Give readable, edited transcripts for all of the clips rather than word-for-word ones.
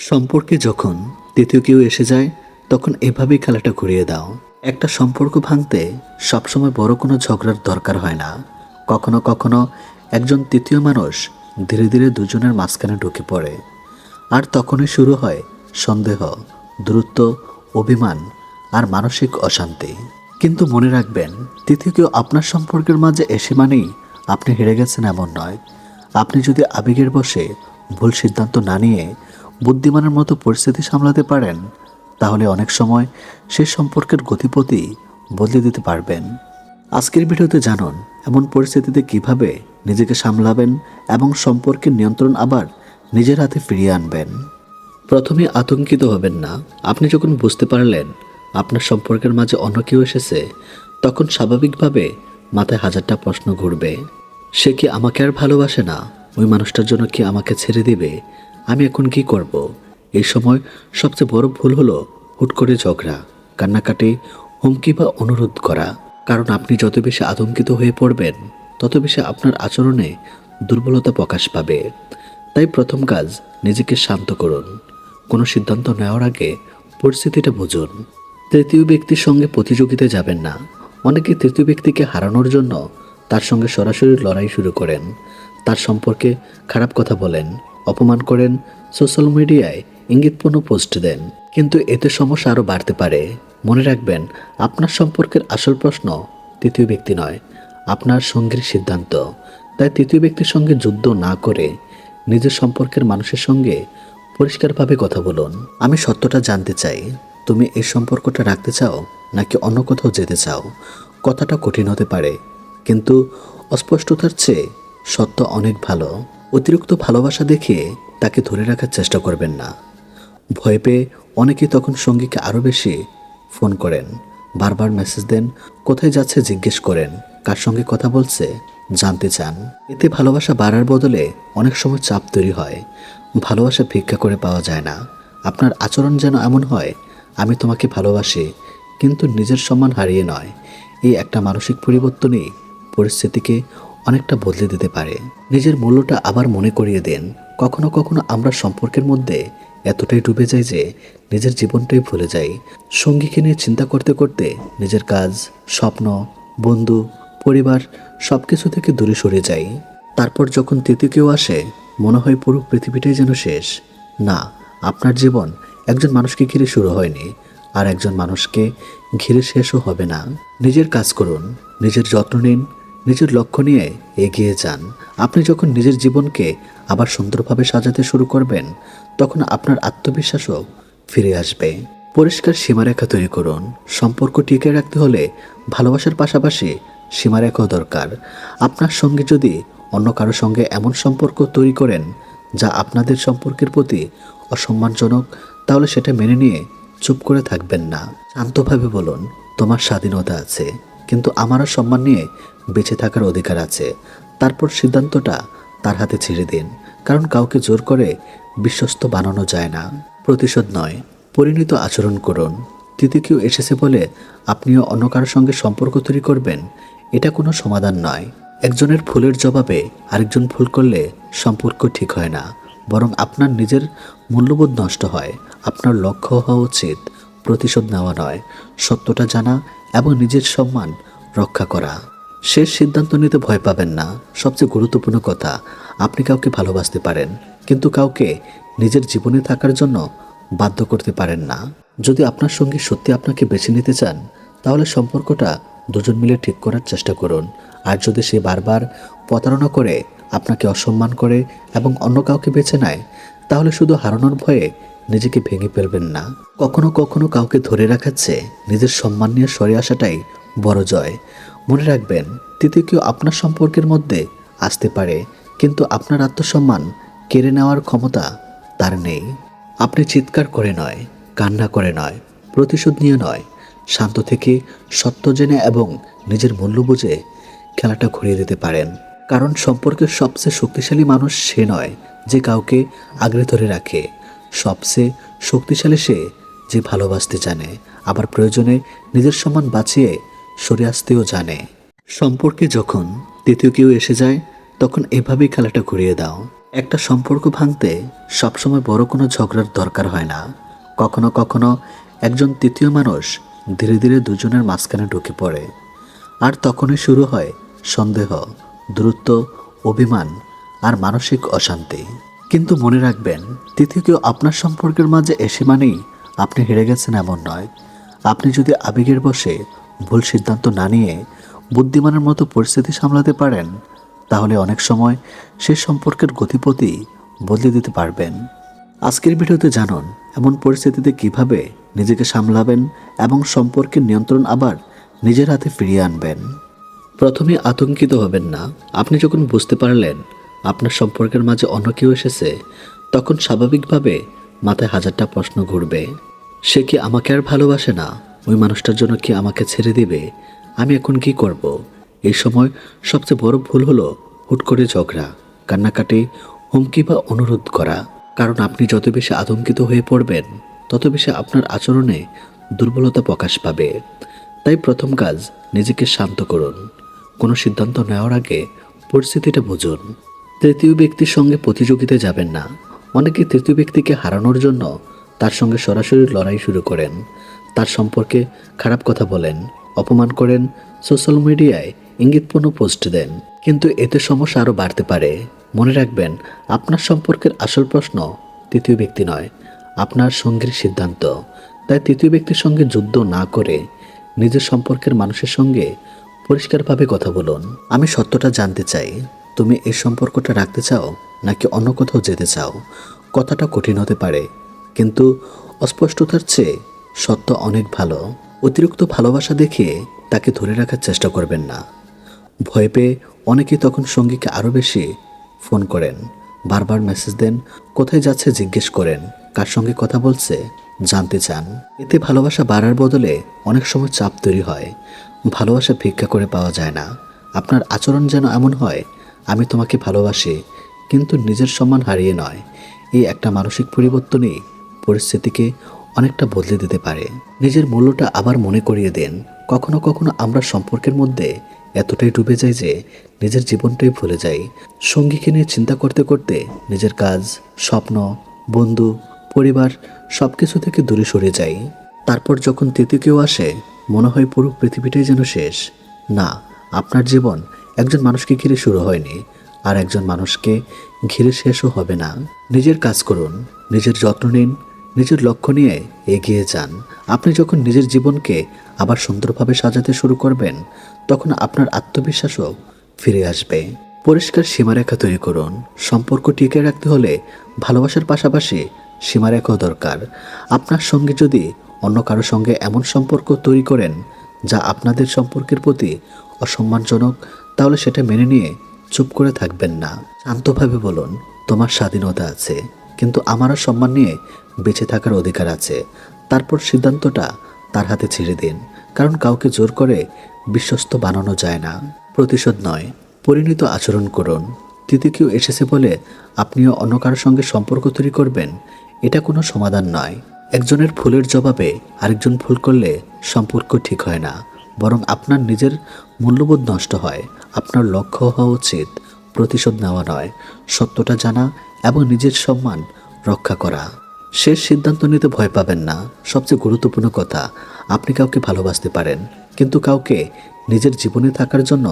সম্পর্কে যখন তৃতীয় কেউ এসে যায় তখন এভাবেই খেলাটা ঘুরিয়ে দাও। একটা সম্পর্ক ভাঙতে সবসময় বড় কোনো ঝগড়ার দরকার হয় না। কখনো কখনো একজন তৃতীয় মানুষ ধীরে ধীরে দুজনের মাঝখানে ঢুকে পড়ে, আর তখনই শুরু হয় সন্দেহ, দূরত্ব, অভিমান আর মানসিক অশান্তি। কিন্তু মনে রাখবেন, তৃতীয় কেউ আপনার সম্পর্কের মাঝে এসে মানেই আপনি হেরে গেছেন এমন নয়। আপনি যদি আবেগের বশে ভুল সিদ্ধান্ত না নিয়ে বুদ্ধিমানের মতো পরিস্থিতি সামলাতে পারেন, তাহলে অনেক সময় সেই সম্পর্কের গতিপথি বদলে দিতে পারবেন। আজকের ভিডিওতে জানুন এমন পরিস্থিতিতে কিভাবে নিজেকে সামলাবেন এবং সম্পর্কের নিয়ন্ত্রণ আবার নিজের হাতে ফিরিয়ে আনবেন। প্রথমে আতঙ্কিত হবেন না। আপনি যখন বুঝতে পারলেন আপনার সম্পর্কের মাঝে অন্য কেউ এসেছে, তখন স্বাভাবিকভাবে মাথায় হাজারটা প্রশ্ন ঘুরবে। সে কি আমাকে আর ভালোবাসে না? ওই মানুষটার জন্য কি আমাকে ছেড়ে দিবে? আমি এখন কি করব? এই সময় সবচেয়ে বড় ভুল হলো হুট করে ঝগড়া, কান্নাকাটি, হুমকি বা অনুরোধ করা। কারণ আপনি যত বেশি আতঙ্কিত হয়ে পড়বেন, তত বেশি আপনার আচরণে দুর্বলতা প্রকাশ পাবে। তাই প্রথম কাজ, নিজেকে শান্ত করুন। কোনো সিদ্ধান্ত নেওয়ার আগে পরিস্থিতিটা বুঝুন। তৃতীয় ব্যক্তির সঙ্গে প্রতিযোগিতায় যাবেন না। অনেকে তৃতীয় ব্যক্তিকে হারানোর জন্য তার সঙ্গে সরাসরি লড়াই শুরু করেন, তার সম্পর্কে খারাপ কথা বলেন, অপমান করেন, সোশ্যাল মিডিয়ায় ইঙ্গিতপূর্ণ পোস্ট দেন। কিন্তু এতে সমস্যা আরও বাড়তে পারে। মনে রাখবেন, আপনার সম্পর্কের আসল প্রশ্ন তৃতীয় ব্যক্তি নয়, আপনার সঙ্গীর সিদ্ধান্ত। তাই তৃতীয় ব্যক্তির সঙ্গে যুদ্ধ না করে নিজের সম্পর্কের মানুষের সঙ্গে পরিষ্কারভাবে কথা বলুন। আমি সত্যটা জানতে চাই, তুমি এই সম্পর্কটা রাখতে চাও নাকি অন্য কোথাও যেতে চাও? কথাটা কঠিন হতে পারে, কিন্তু অস্পষ্টতার চেয়ে সত্য অনেক ভালো। অতিরিক্ত ভালোবাসা দেখিয়ে তাকে ধরে রাখার চেষ্টা করবেন না। ভয় পেয়ে অনেকেই তখন সঙ্গীকে আরও বেশি ফোন করেন, বারবার মেসেজ দেন, কোথায় যাচ্ছে জিজ্ঞেস করেন, কার সঙ্গে কথা বলছে জানতে চান। এতে ভালোবাসা বাড়ার বদলে অনেক সময় চাপ তৈরি হয়। ভালোবাসা ভিক্ষা করে পাওয়া যায় না। আপনার আচরণ যেন এমন হয়, আমি তোমাকে ভালোবাসি কিন্তু নিজের সম্মান হারিয়ে নয়। এই একটা মানসিক পরিবর্তনই পরিস্থিতিকে অনেকটা বদলে দিতে পারে। নিজের মূল্যটা আবার মনে করিয়ে দেন। কখনো কখনো আমরা সম্পর্কের মধ্যে এতটাই ডুবে যাই যে নিজের জীবনটাই ভুলে যাই। সঙ্গীকে নিয়ে চিন্তা করতে করতে নিজের কাজ, স্বপ্ন, বন্ধু, পরিবার সব কিছু থেকে দূরে সরে যাই। তারপর যখন তৃতীয় কেউ আসে, মনে হয় পুরো পৃথিবীটাই যেন শেষ। না, আপনার জীবন একজন মানুষকে ঘিরে শুরু হয়নি, আর একজন মানুষকে ঘিরে শেষও হবে না। নিজের কাজ করুন, নিজের যত্ন নিন, নিজের লক্ষ্য নিয়ে এগিয়ে যান। আপনি যখন নিজের জীবনকে আবার সুন্দরভাবে সাজাতে শুরু করবেন, তখন আপনার আত্মবিশ্বাসও ফিরে আসবে। পরিষ্কার সীমারেখা তৈরি করুন। সম্পর্ক টিকিয়ে রাখতে হলে ভালোবাসার পাশাপাশি সীমারেখাও দরকার। আপনার সঙ্গে যদি অন্য কারো সঙ্গে এমন সম্পর্ক তৈরি করেন যা আপনাদের সম্পর্কের প্রতি অসম্মানজনক, তাহলে সেটা মেনে নিয়ে চুপ করে থাকবেন না। শান্তভাবে বলুন, তোমার স্বাধীনতা আছে, কিন্তু আমারও সম্মান নিয়ে বেঁচে থাকার অধিকার আছে। তারপর সিদ্ধান্তটা তার হাতে ছেড়ে দিন। কারণ কাউকে জোর করে বিশ্বস্ত বানানো যায় না। প্রতিশোধ নয়, পরিণত আচরণ করুন। তৃতীয় কেউ এসেছে বলে আপনিও অন্য কারোর সঙ্গে সম্পর্ক তৈরি করবেন, এটা কোনো সমাধান নয়। একজনের ভুলের জবাবে আরেকজন ভুল করলে সম্পর্ক ঠিক হয় না, বরং আপনার নিজের মূল্যবোধ নষ্ট হয়। আপনার লক্ষ্য হওয়া উচিত প্রতিশোধ নেওয়া নয়, সত্যটা জানা এবং নিজের সম্মান রক্ষা করা। শেষ সিদ্ধান্ত নিতে ভয় পাবেন না। সবচেয়ে গুরুত্বপূর্ণ কথা, আপনি কাউকে ভালোবাসতে পারেন, কিন্তু কাউকে নিজের জীবনে থাকার জন্য বাধ্য করতে পারেন না। যদি আপনার সঙ্গী সত্যি আপনাকে বেছে নিতে চান, তাহলে সম্পর্কটা দুজন মিলে ঠিক করার চেষ্টা করুন। আর যদি সে বারবার প্রতারণা করে, আপনাকে অসম্মান করে এবং অন্য কাউকে বেছে নেয়, তাহলে শুধু হারানোর ভয়ে নিজেকে ভেঙে ফেলবেন না। কখনো কখনো কাউকে ধরে রাখার চেয়ে নিজের সম্মান নিয়ে সরে আসাটাই বড় জয়। মনে রাখবেন, তৃতীয় কেউ আপনার সম্পর্কের মধ্যে আসতে পারে, কিন্তু আপনার আত্মসম্মান কেড়ে নেওয়ার ক্ষমতা তার নেই। আপনি চিৎকার করে নয়, কান্না করে নয়, প্রতিশোধ নিয়ে নয়, শান্ত থেকে সত্য জেনে এবং নিজের মূল্য বুঝে খেলাটা ঘুরিয়ে দিতে পারেন। কারণ সম্পর্কের সবচেয়ে শক্তিশালী মানুষ সে নয় যে কাউকে আগলে ধরে রাখে। সবচেয়ে শক্তিশালী সে যে ভালোবাসতে জানে, আবার প্রয়োজনে নিজের সম্মান বাঁচিয়ে সরে আসতেও জানে। সম্পর্কে যখন তৃতীয় কেউ এসে যায়, তখন এভাবেই খেলাটা ঘুরিয়ে দাও। একটা সম্পর্ক ভাঙতে সবসময় বড় কোনো ঝগড়ার দরকার হয় না। কখনো কখনো একজন তৃতীয় মানুষ ধীরে ধীরে দুজনের মাঝখানে ঢুকে পড়ে, আর তখনই শুরু হয় সন্দেহ, দূরত্ব, অভিমান আর মানসিক অশান্তি। কিন্তু মনে রাখবেন, তৃতীয় কেউ আপনার সম্পর্কের মাঝে এসে মানেই আপনি হেরে গেছেন এমন নয়। আপনি যদি আবেগের বশে ভুল সিদ্ধান্ত না নিয়ে বুদ্ধিমানের মতো পরিস্থিতি সামলাতে পারেন, তাহলে অনেক সময় সেই সম্পর্কের গতিপথি বদলে দিতে পারবেন। আজকের ভিডিওতে জানুন এমন পরিস্থিতিতে কিভাবে নিজেকে সামলাবেন এবং সম্পর্কের নিয়ন্ত্রণ আবার নিজের হাতে ফিরিয়ে আনবেন। প্রথমে আতঙ্কিত হবেন না। আপনি যখন বুঝতে পারলেন আপনার সম্পর্কের মাঝে অন্য কেউ এসেছে, তখন স্বাভাবিকভাবে মাথায় হাজারটা প্রশ্ন ঘুরবে। সে কি আমাকে আর ভালোবাসে না? ওই মানুষটার জন্য কি আমাকে ছেড়ে দিবে? আমি এখন কি করব? এই সময় সবচেয়ে বড় ভুল হলো হুট করে ঝগড়া, কান্নাকাটি, হুমকি বা অনুরোধ করা। কারণ আপনি যত বেশি আতঙ্কিত হয়ে পড়বেন, তত বেশি আপনার আচরণে দুর্বলতা প্রকাশ পাবে। তাই প্রথম কাজ, নিজেকে শান্ত করুন। কোনো সিদ্ধান্ত নেওয়ার আগে পরিস্থিতিটা বুঝুন। তৃতীয় ব্যক্তির সঙ্গে প্রতিযোগিতায় যাবেন না। অনেকে তৃতীয় ব্যক্তিকে হারানোর জন্য তার সঙ্গে সরাসরি লড়াই শুরু করেন, তার সম্পর্কে খারাপ কথা বলেন, অপমান করেন, সোশ্যাল মিডিয়ায় ইঙ্গিতপূর্ণ পোস্ট দেন। কিন্তু এতে সমস্যা আরও বাড়তে পারে। মনে রাখবেন, আপনার সম্পর্কের আসল প্রশ্ন তৃতীয় ব্যক্তি নয়, আপনার সঙ্গীর সিদ্ধান্ত। তাই তৃতীয় ব্যক্তির সঙ্গে যুদ্ধ না করে নিজের সম্পর্কের মানুষের সঙ্গে পরিষ্কারভাবে কথা বলুন। আমি সত্যটা জানতে চাই, তুমি এই সম্পর্কটা রাখতে চাও নাকি অন্য কোথাও যেতে চাও? কথাটা কঠিন হতে পারে, কিন্তু অস্পষ্টতার চেয়ে সত্য অনেক ভালো। অতিরিক্ত ভালোবাসা দেখিয়ে তাকে ধরে রাখার চেষ্টা করবেন না। ভয় পেয়ে অনেকেই তখন সঙ্গীকে আরও বেশি ফোন করেন, বারবার মেসেজ দেন, কোথায় যাচ্ছে জিজ্ঞেস করেন, কার সঙ্গে কথা বলছে জানতে চান। এতে ভালোবাসা বাড়ার বদলে অনেক সময় চাপ তৈরি হয়। ভালোবাসা ভিক্ষা করে পাওয়া যায় না। আপনার আচরণ যেন এমন হয়, আমি তোমাকে ভালোবাসি কিন্তু নিজের সম্মান হারিয়ে নয়। এই একটা মানসিক পরিবর্তনই পরিস্থিতিকে অনেকটা বদলে দিতে পারে। নিজের মূল্যটা আবার মনে করিয়ে দেন। কখনো কখনো আমরা সম্পর্কের মধ্যে এতটাই ডুবে যাই যে নিজের জীবনটাই ভুলে যাই। সঙ্গীকে নিয়ে চিন্তা করতে করতে নিজের কাজ, স্বপ্ন, বন্ধু, পরিবার সব কিছু থেকে দূরে সরে যাই। তারপর যখন তৃতীয় কেউ আসে, মনে হয় পুরো পৃথিবীটাই যেন শেষ। না, আপনার জীবন একজন মানুষকে ঘিরে শুরু হয়নি, আর একজন মানুষকে ঘিরে শেষও হবে না। নিজের কাজ করুন, নিজের যত্ন নিন, নিজের লক্ষ্য নিয়ে এগিয়ে যান। আপনি যখন নিজের জীবনকে আবার সুন্দরভাবে সাজাতে শুরু করবেন, তখন আপনার আত্মবিশ্বাসও ফিরে আসবে। পরিষ্কার সীমারেখা তৈরি করুন। সম্পর্ক টিকে রাখতে হলে ভালোবাসার পাশাপাশি সীমারেখাও দরকার। আপনার সঙ্গে যদি অন্য কারো সঙ্গে এমন সম্পর্ক তৈরি করেন যা আপনাদের সম্পর্কের প্রতি অসম্মানজনক, তাহলে সেটা মেনে নিয়ে চুপ করে থাকবেন না। শান্তভাবে বলুন, তোমার স্বাধীনতা আছে, কিন্তু আমারও সম্মান নিয়ে বেঁচে থাকার অধিকার আছে। তারপর সিদ্ধান্তটা তার হাতে ছেড়ে দিন। কারণ কাউকে জোর করে বিশ্বস্ত বানানো যায় না। প্রতিশোধ নয়, পরিণত আচরণ করুন। তৃতীয় কেউ এসেছে বলে আপনিও অন্য কারোর সঙ্গে সম্পর্ক তৈরি করবেন, এটা কোনো সমাধান নয়। একজনের ভুলের জবাবে আরেকজন ভুল করলে সম্পর্ক ঠিক হয় না, বরং আপনার নিজের মূল্যবোধ নষ্ট হয়। আপনার লক্ষ্য হওয়া উচিত প্রতিশোধ নেওয়া নয়, সত্যটা জানা এবং নিজের সম্মান রক্ষা করা। শেষ সিদ্ধান্ত নিতে ভয় পাবেন না। সবচেয়ে গুরুত্বপূর্ণ কথা, আপনি কাউকে ভালোবাসতে পারেন, কিন্তু কাউকে নিজের জীবনে থাকার জন্য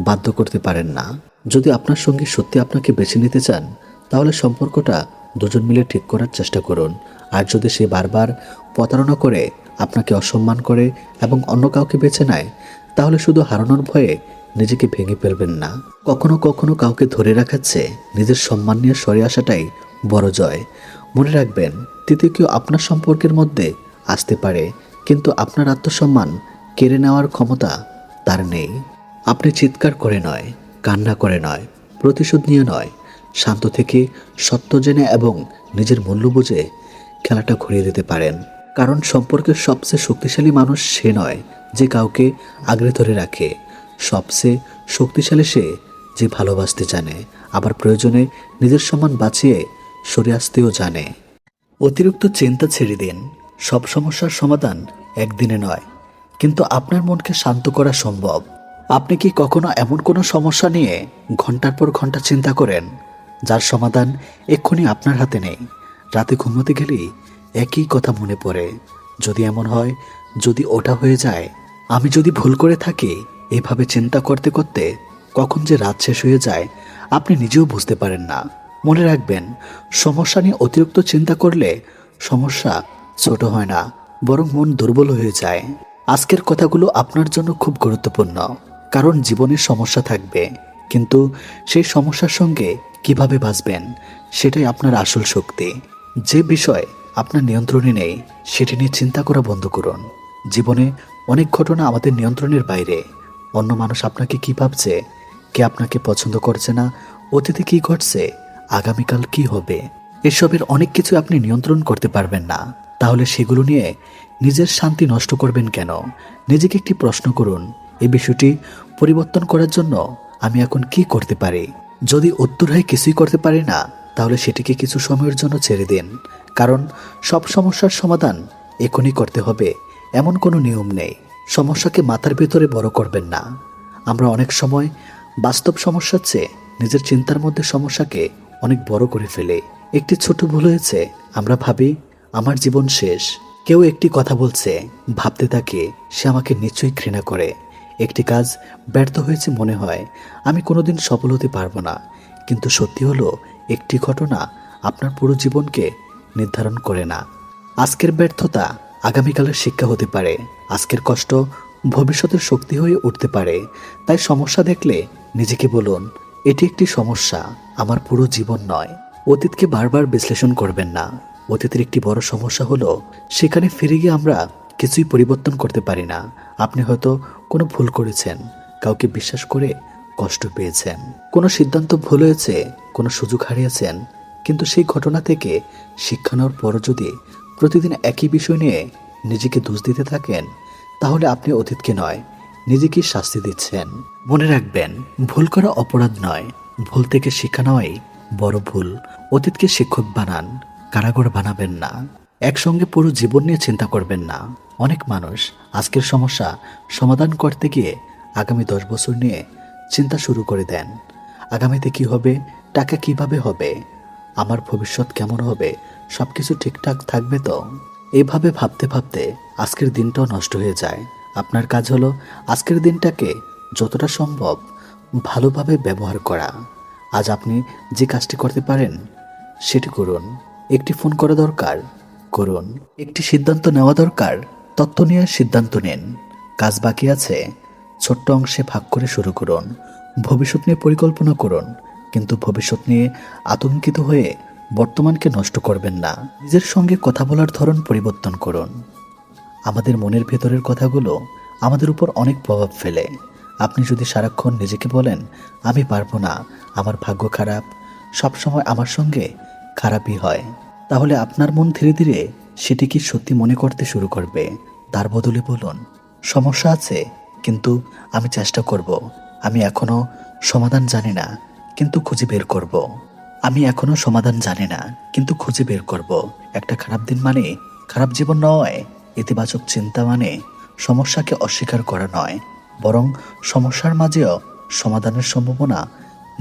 বাধ্য করতে পারেন না। যদি আপনার সঙ্গী সত্যি আপনাকে বেছে নিতে চান, তাহলে সম্পর্কটা দুজন মিলে ঠিক করার চেষ্টা করুন। আর যদি সে বারবার প্রতারণা করে, আপনাকে অসম্মান করে এবং অন্য কাউকে বেছে নেয়, তাহলে শুধু হারানোর ভয়ে নিজেকে ভেঙে ফেলবেন না। কখনো কখনো কাউকে ধরে রাখাচ্ছে নিজের সম্মান নিয়ে সরে আসাটাই বড় জয়। মনে রাখবেন, তৃতীয় কেউ আপনার সম্পর্কের মধ্যে আসতে পারে, কিন্তু আপনার আত্মসম্মান কেড়ে নেওয়ার ক্ষমতা তার নেই। আপনি চিৎকার করে নয়, কান্না করে নয়, প্রতিশোধ নিয়ে নয়, শান্ত থেকে সত্য জেনে এবং নিজের মূল্য বুঝে খেলাটা ঘুরিয়ে দিতে পারেন। কারণ সম্পর্কের সবচেয়ে শক্তিশালী মানুষ সে নয় যে কাউকে আগলে ধরে রাখে। সবচেয়ে শক্তিশালী সে যে ভালোবাসতে জানে, আবার প্রয়োজনে নিজের সম্মান বাঁচিয়ে সরে আসতেও জানে। অতিরিক্ত চিন্তা ছেড়ে দিন। সব সমস্যার সমাধান একদিনে নয়, কিন্তু আপনার মনকে শান্ত করা সম্ভব। আপনি কি কখনো এমন কোনো সমস্যা নিয়ে ঘন্টার পর ঘন্টা চিন্তা করেন, যার সমাধান এক্ষুনি আপনার হাতে নেই। রাতে ঘুমোতে গেলেই একই কথা মনে পড়ে, যদি এমন হয়, যদি ওটা হয়ে যায়, আমি যদি ভুল করে থাকি। এভাবে চিন্তা করতে করতে কখন যে রাত শেষ হয়ে যায় আপনি নিজেও বুঝতে পারেন না। মনে রাখবেন, সমস্যা নিয়ে অতিরিক্ত চিন্তা করলে সমস্যা ছোট হয় না, বরং মন দুর্বল হয়ে যায়। আজকের কথাগুলো আপনার জন্য খুব গুরুত্বপূর্ণ, কারণ জীবনে সমস্যা থাকবে, কিন্তু সেই সমস্যার সঙ্গে কিভাবে বাঁচবেন সেটাই আপনার আসল শক্তি। যে বিষয় আপনার নিয়ন্ত্রণে নেই সেটি নিয়ে চিন্তা করা বন্ধ করুন। জীবনে অনেক ঘটনা আমাদের নিয়ন্ত্রণের বাইরে। অন্য মানুষ আপনাকে কি ভাবছে, কে আপনাকে পছন্দ করছে না, অতীতে কি ঘটছে, আগামীকাল কি হবে, এসবের অনেক কিছু আপনি নিয়ন্ত্রণ করতে পারবেন না। তাহলে সেগুলো নিয়ে নিজের শান্তি নষ্ট করবেন কেন? নিজেকে একটি প্রশ্ন করুন, এই বিষয়টি পরিবর্তন করার জন্য আমি এখন কি করতে পারি? যদি উত্তর হয় কিছুই করতে পারি না, তাহলে সেটিকে কিছু সময়ের জন্য ছেড়ে দিন। কারণ সব সমস্যার সমাধান এখনই করতে হবে এমন কোনো নিয়ম নেই। সমস্যাকে মাথার ভেতরে বড় করবেন না। আমরা অনেক সময় বাস্তব সমস্যার চেয়ে নিজের চিন্তার মধ্যে সমস্যাকে অনেক বড় করে ফেলে। একটি ছোট ভুল হয়েছে, আমরা ভাবি আমার জীবন শেষ। কেউ একটি কথা বলছে, ভাবতে থাকে সে আমাকে নিশ্চয়ই ঘৃণা করে। একটি কাজ ব্যর্থ হয়েছে, মনে হয় আমি কোনোদিন সফল হতে পারবো না। কিন্তু সত্যি হলো, একটি ঘটনা আপনার পুরো জীবনকে নির্ধারণ করে না। আজকের ব্যর্থতা আগামীকালের শিক্ষা হতে পারে, আজকের কষ্ট ভবিষ্যতের শক্তি হয়ে উঠতে পারে। তাই সমস্যা দেখলে নিজেকে বলুন, এটি একটি সমস্যা, আমার পুরো জীবন নয়। অতীতকে বারবার বিশ্লেষণ করবেন না। অতীতের একটি বড় সমস্যা হলো সেখানে ফিরে গিয়ে আমরা কিছুই পরিবর্তন করতে পারি না। আপনি হয়তো কোনো ভুল করেছেন, কাউকে বিশ্বাস করে কষ্ট পেয়েছেন, কোনো সিদ্ধান্ত ভুল হয়েছে, কোনো সুযোগ হারিয়েছেন। কিন্তু সেই ঘটনা থেকে শিক্ষা নেওয়ার পরও যদি প্রতিদিন একই বিষয় নিয়ে নিজেকে দোষ দিতে থাকেন, তাহলে আপনি অতীতকে নয়, নিজেকেই শাস্তি দিচ্ছেন। মনে রাখবেন, ভুল করা অপরাধ নয়, ভুল থেকে শিক্ষা নেওয়াই বড় ভুল। অতীতকে শিক্ষক বানান, কারাগার বানাবেন না। একসঙ্গে পুরো জীবন নিয়ে চিন্তা করবেন না। অনেক মানুষ আজকের সমস্যা সমাধান করতে গিয়ে আগামী 10 বছর নিয়ে চিন্তা শুরু করে দেন। আগামীতে কি হবে, টাকা কিভাবে হবে, আমার ভবিষ্যৎ কেমন হবে, সবকিছু ঠিকঠাক থাকবে তো? এইভাবে ভাবতে ভাবতে আজকের দিনটাও নষ্ট হয়ে যায়। আপনার কাজ হলো আজকের দিনটাকে যতটা সম্ভব ভালোভাবে ব্যবহার করা। আজ আপনি যে কাজটি করতে পারেন সেটি করুন। একটি ফোন করা দরকার, করুন। একটি সিদ্ধান্ত নেওয়া দরকার, তথ্য নিয়ে সিদ্ধান্ত নিন। কাজ বাকি আছে, ছোট্ট অংশে ভাগ করে শুরু করুন। ভবিষ্যৎ নিয়ে পরিকল্পনা করুন, কিন্তু ভবিষ্যৎ নিয়ে আতঙ্কিত হয়ে বর্তমানকে নষ্ট করবেন না। নিজের সঙ্গে কথা বলার ধরন পরিবর্তন করুন। আমাদের মনের ভেতরের কথাগুলো আমাদের উপর অনেক প্রভাব ফেলে। আপনি যদি সারাক্ষণ নিজেকে বলেন, আমি পারবো না, আমার ভাগ্য খারাপ, সবসময় আমার সঙ্গে খারাপই হয়, তাহলে আপনার মন ধীরে ধীরে সেটিকে সত্যি মনে করতে শুরু করবে। তার বদলে বলুন, সমস্যা আছে, কিন্তু আমি চেষ্টা করব। আমি এখনো সমাধান জানি না, কিন্তু খুঁজে বের করব। আমি এখনো সমাধান জানি না, কিন্তু খুঁজে বের করব। একটা খারাপ দিন মানে খারাপ জীবন নয়। ইতিবাচক চিন্তা মানে সমস্যাকে অস্বীকার করা নয়, বরং সমস্যার মাঝেও সমাধানের সম্ভাবনা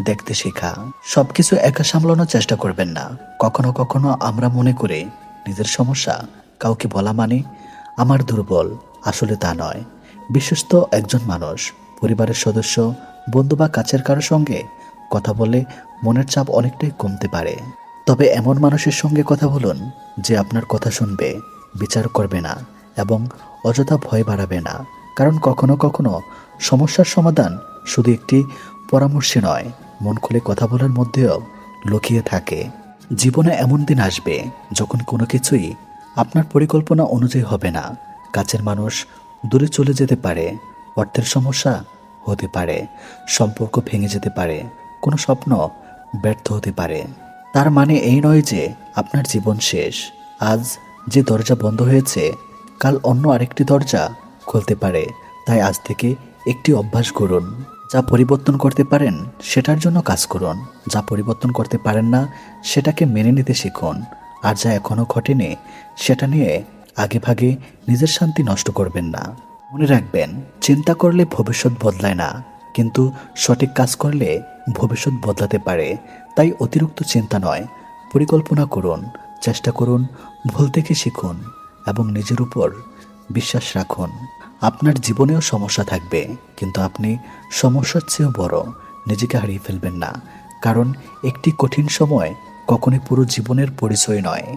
দেখতে শেখা। সবকিছু একা সামলানোর চেষ্টা করবেন না। কখনো কখনো আমরা মনে করি নিজের সমস্যা কাউকে বলা মানে আমার দুর্বল, আসলে তা নয়। বিশ্বস্ত একজন মানুষ, পরিবারের সদস্য, বন্ধু বা কাছের কারোর সঙ্গে কথা বলে মনের চাপ অনেকটাই কমতে পারে। তবে এমন মানুষের সঙ্গে কথা বলুন যে আপনার কথা শুনবে, বিচার করবে না এবং অযথা ভয় বাড়াবে না। কারণ কখনো কখনো সমস্যার সমাধান শুধু একটি পরামর্শে নয়, মন খুলে কথা বলার মধ্যেও লুকিয়ে থাকে। জীবনে এমন দিন আসবে যখন কোনো কিছুই আপনার পরিকল্পনা অনুযায়ী হবে না। কাছের মানুষ দূরে চলে যেতে পারে, অর্থের সমস্যা হতে পারে, সম্পর্ক ভেঙে যেতে পারে, কোনো স্বপ্ন ব্যর্থ হতে পারে। তার মানে এই নয় যে আপনার জীবন শেষ। আজ যে দরজা বন্ধ হয়েছে, কাল অন্য আরেকটি দরজা খুলতে পারে। তাই আজ থেকে একটি অভ্যাস করুন, যা পরিবর্তন করতে পারেন সেটার জন্য কাজ করুন, যা পরিবর্তন করতে পারেন না সেটাকে মেনে নিতে শিখুন। আর যা এখনো ঘটেনি সেটা নিয়ে আগে ভাগে নিজের শান্তি নষ্ট করবেন না। মনে রাখবেন, চিন্তা করলে ভবিষ্যৎ বদলায় না, কিন্তু সঠিক কাজ করলে ভবিষ্যৎ বদলাতে পারে। তাই অতিরিক্ত চিন্তা নয়, পরিকল্পনা করুন, চেষ্টা করুন, ভুল থেকে শিখুন এবং নিজের উপর বিশ্বাস রাখুন। আপনার জীবনেও সমস্যা থাকবে, কিন্তু আপনি সমস্যার চেয়েও বড় নিজেকে হারিয়ে ফেলবেন না। কারণ একটি কঠিন সময় কখনোই পুরো জীবনের পরিচয় নয়।